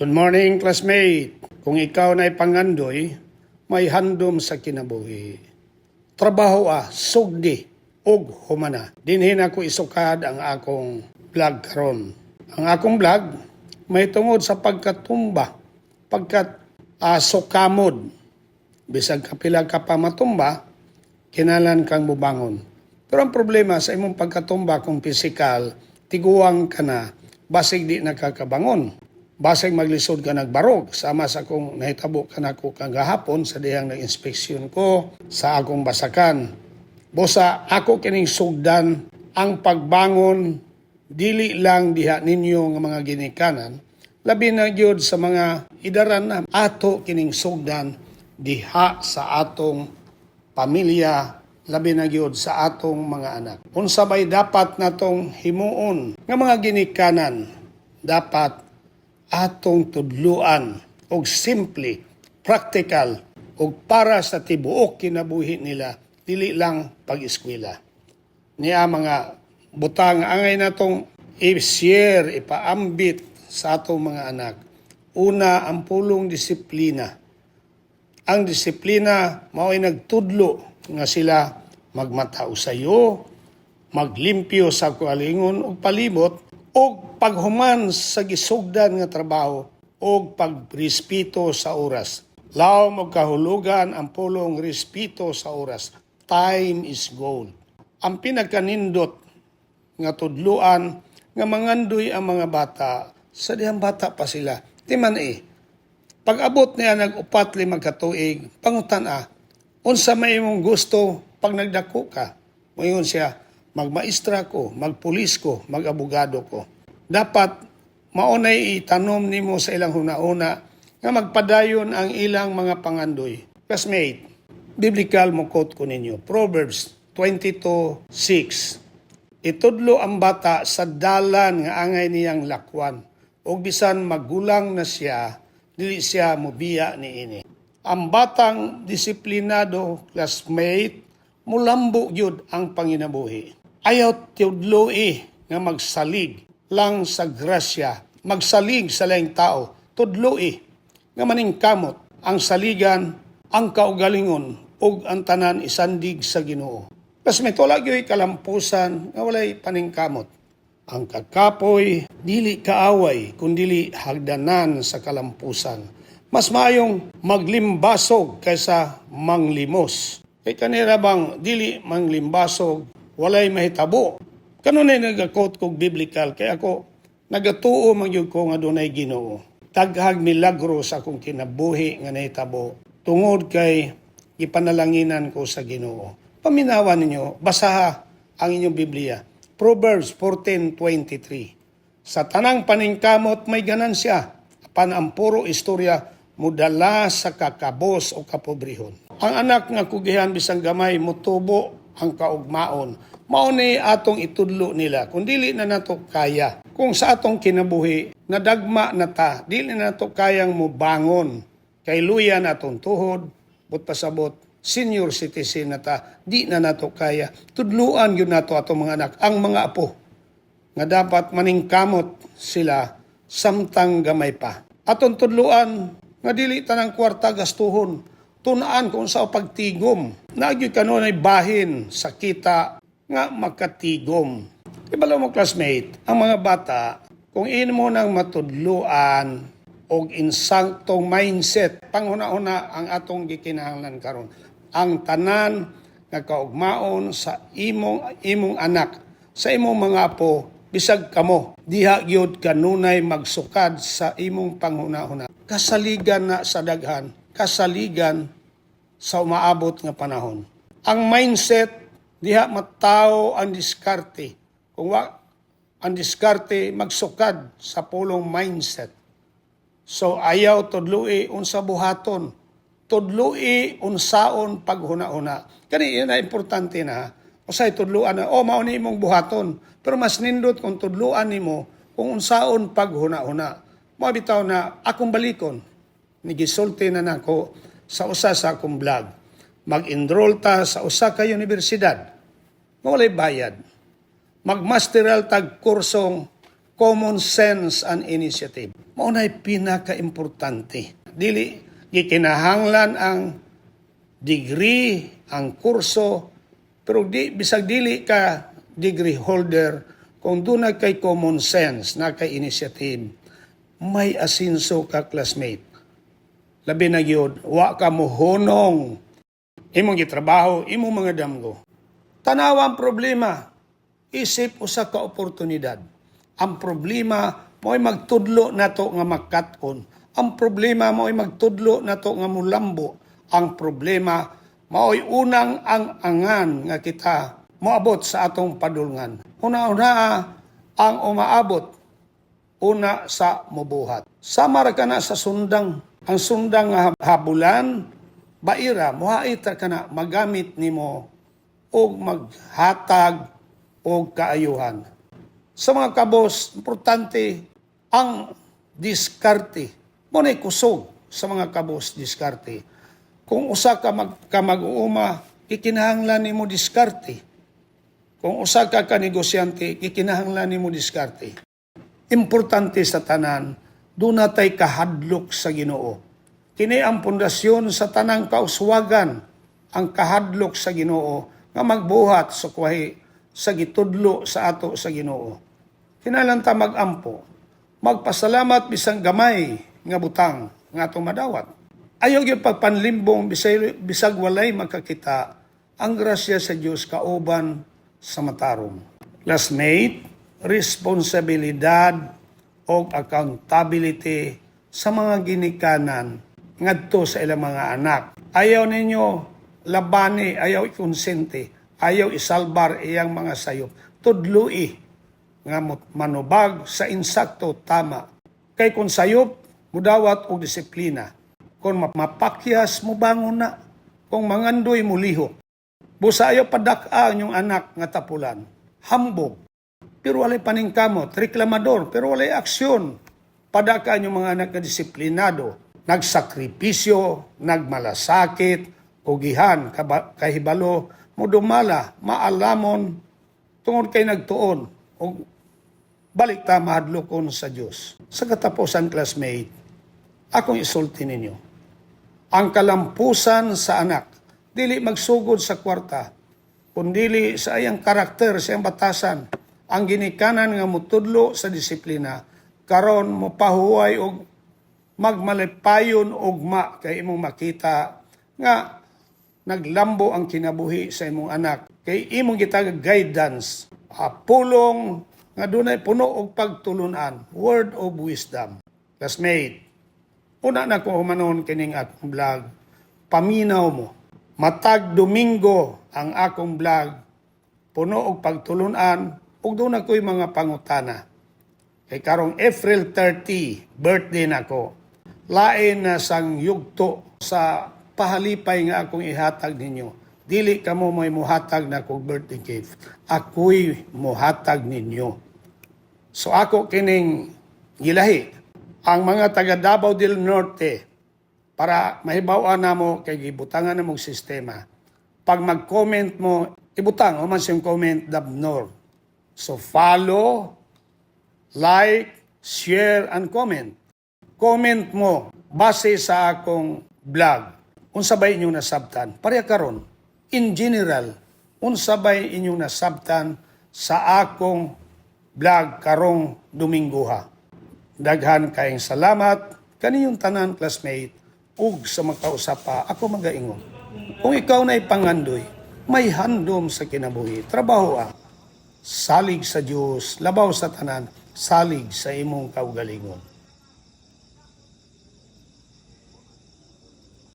Good morning, classmate. Kung ikaw na pangandoy, may handom sa kinabuhi. Trabaho sugdi, og humana. Dinhin ako isukad ang akong vlog karon. Ang akong vlog, may tungod sa pagkatumba, sukamod. Bisag kapila ka pa matumba, kinalan kang bubangon. Pero ang problema sa imong pagkatumba kung pisikal, tiguang ka na, basig di nakakabangon. Basig maglisod ka nagbarog, sama sa akong nahitabo ka na ko kang gahapon sa diyang nag-inspeksyon ko sa akong basakan. Bosa, ako kining sugdan ang pagbangon, dili lang diha ninyo nga mga ginikanan, labi na gyud sa mga idaran na ato kining sugdan diha sa atong pamilya, labi na gyud sa atong mga anak. Unsa bay dapat natong himuon nga mga ginikanan, dapat atong tudluan og simple, practical og para sa tibuok kinabuhi nila, dili lang pag-eskwela. Niya mga butang angay natong i-share, ipaambit sa atong mga anak. Una, ang pulong disiplina. Ang disiplina mao'y nagtudlo nga sila magmatao sayo, maglimpyo sa kalingon ug palibot, og paghuman sa gisugdan nga trabaho og pagrespeto sa oras. Laom og kahulugan ang pulong respeto sa oras. Time is gold. Ang pinagkanindot nga tudluan nga mangandoy ang mga bata sa dihang bata pa sila. Timan pag abot niya nag-upat 5 katuig, pangutan unsa may imong gusto pag nagdako ka? Moingon siya, magmaestra ko, magpulis ko, mag-abogado ko. Dapat maunay itanom nimo sa ilang huna-una nga magpadayon ang ilang mga pangandoy. Classmate, biblical mo quote ko ninyo, Proverbs 22:6. Itudlo ang bata sa dalan nga angay niyang lakwan, o bisan magulang na siya, dili siya mobiya niini. Ang batang disiplinado, classmate, mulambo gyud ang panginabuhi. Ayaw tudloi nga magsalig lang sa grasya, magsalig sa laing tao, tudloi nga maningkamot ang saligan, ang kaugalingon ug ang tanan isandig sa Ginoo. Kas may tula gyud kalampusan nga walay paningkamot. Ang kakapoy dili kaaway kundi hagdanan sa kalampusan. Mas maayong maglimbasog kaysa manglimos. Kay kanira bang dili manglimbasog, walay mahitabo. Kanunay nag-quote kog biblical, kay ako nagatuo magyud ko nga dunay Ginoo. Daghang milagro sa akong kinabuhi nga nahitabo tungod kay ipanalanginan ko sa Ginoo. Paminawan ninyo, basaha ang inyong Biblia. Proverbs 14:23. Sa tanang paningkamot may ganansya, apan ang puro istorya mudala sa kakabos o kapobrehon. Ang anak nga kugihan bisang gamay mutubo ang kaugmaon. Mauni atong itudlo nila kung dili na nato kaya. Kung sa atong kinabuhi nadagma na ta, dili na nato kayang mubangon. Kay luya natong tuhod, but pasabot senior citizen na ta, di na nato kaya. Tudluan yun nato atong mga anak, ang mga apo nga dapat maningkamot sila samtang gamay pa. Atong tudluan nga dili tanang kwarta gastuhon, tunaan kung sa pagtigom. Nagyo kanunay bahin sa kita nga makatigom. Ibalaw mo classmate, ang mga bata, kung mo nang matudluan og insaktong mindset, panghuna-una ang atong gikinahanglan karon. Ang tanan nga kaugmaon sa imong anak, sa imong mga apo, bisag kamo, diha gyud kanunay magsukad sa imong panghuna-una. Kasaligan na sa daghan, kasaligan sa umaabot nga panahon. Ang mindset, diha matao ang diskarte. Kung ang diskarte, magsukad sa pulong mindset. So ayaw tudloi unsa buhaton, tudloi unsaon paghuna-una. Kani yun na importante na, usay tudluan na, mao ni imong buhaton. Pero mas nindot kung tudluan nimo kung unsaon paghuna-una. Mabitaw na akong balikon, nigisulti na nako sa usa sa akong vlog. Mag-enroll ta sa usa ka universidad, walay bayad. Magmasteral tag kursong common sense and initiative. Maunay pinaka-importante. Dili gikinahanglan ang degree, ang kurso, pero bisag dili ka degree holder, kung doon na kay common sense, na kay initiative, may asinso ka classmate. Labi na yun, wa ka mo honong, imong gitrabaho, imong mga damgo. Tanawa ang problema, isip usa ka oportunidad. Ang problema, mo'y magtudlo nato nga makatkon. Ang problema, mo'y magtudlo nato nga mulambo. Ang problema, mao'y unang ang angan nga kita moabot sa atong padulngan. Una-una ang umaabot, una sa mubuhat. Samar ka na sa sundang. Ang sundang nga habulan, baira, muhaita ka na magamit nimo o maghatag o kaayuhan. Sa mga kabos, importante ang diskarte. Muna'y kusog sa mga kabos, diskarte. Kung usa ka mag-uuma, kikinahanglan nimo diskarte. Kung usa ka negosyante, kikinahanglan nimo diskarte. Importante sa tanan, doon natay kahadlok sa Ginoo. Kini ang pundasyon sa tanang kauswagan, ang kahadlok sa Ginoo nga magbuhat sa kuwahi sa gitudlo sa ato sa Ginoo. Kinahanglan ta magampo, magpasalamat bisang gamay nga butang nga atong madawat. Ayaw gyud pagpanlimbong bisag walay makakita ang grasya sa Dios kauban sa matarong. Classmate, responsibilidad o accountability sa mga ginikanan ngadto sa ilang mga anak. Ayaw ninyo labani, ayaw ikonsente, ayaw isalbar iyang mga sayop. Tudlui nga manubag sa insakto tama. Kay kung sayop, mudawat og disiplina. Kung mapakyas, mubangon na. Kung mangandoy, mulihok. Busayo padak-a ang inyong anak nga tapulan. Hambog. Pero walay paningkamot. Reklamador. Pero walay aksyon. Padaka ang inyong mga anak nga disiplinado. Nagsakripisyo, nagmalasakit, kugihan, kahibalo, mudumala, maalamon, tungod kay nagtuon, o balik ta mahadlokon sa Dios. Sa katapusan, classmate, akong isulti ninyo. Ang kalampusan sa anak, dili magsugod sa kwarta, kundili sa iyang karakter, sa iyang batasan, ang ginikanan nga mutudlo sa disiplina, karon mopahuway og magmalipayon ugma kay imong makita nga naglambo ang kinabuhi sa imong anak. Kay imong gitag guidance, pulong nga dunay puno og pagtulunan, word of wisdom. Classmate, una na ko humanon kining akong vlog, paminaw mo. Matag Domingo ang akong vlog, puno og pagtulunan, ug doon ako'y mga pangutana. Kay karong April 30, birthday nako. Lain na sang yugto sa pahalipay nga akong ihatag ninyo. Dili kamo may muhatag na kong birthday gift. Ako'y muhatag ninyo. So ako kining gilahi ang mga taga Davao del Norte para mahibaw-an namo kay gibutangan namong sistema. Pag mag-comment mo, ibutang o man siyang comment Dabnor. So follow, like, share, and comment. Comment mo base sa akong vlog. Unsabay inyong nasabtan. Pareha karon, in general, unsabay inyong nasabtan sa akong vlog karong Dominguha. Daghan kayong salamat kaniyong tanan, classmate, ug sa makausap pa ako magaingon. Kung ikaw na ipangandoy, may handom sa kinabuhi, trabaho salig sa Dios, labaw sa tanan, salig sa imong kaugalingon.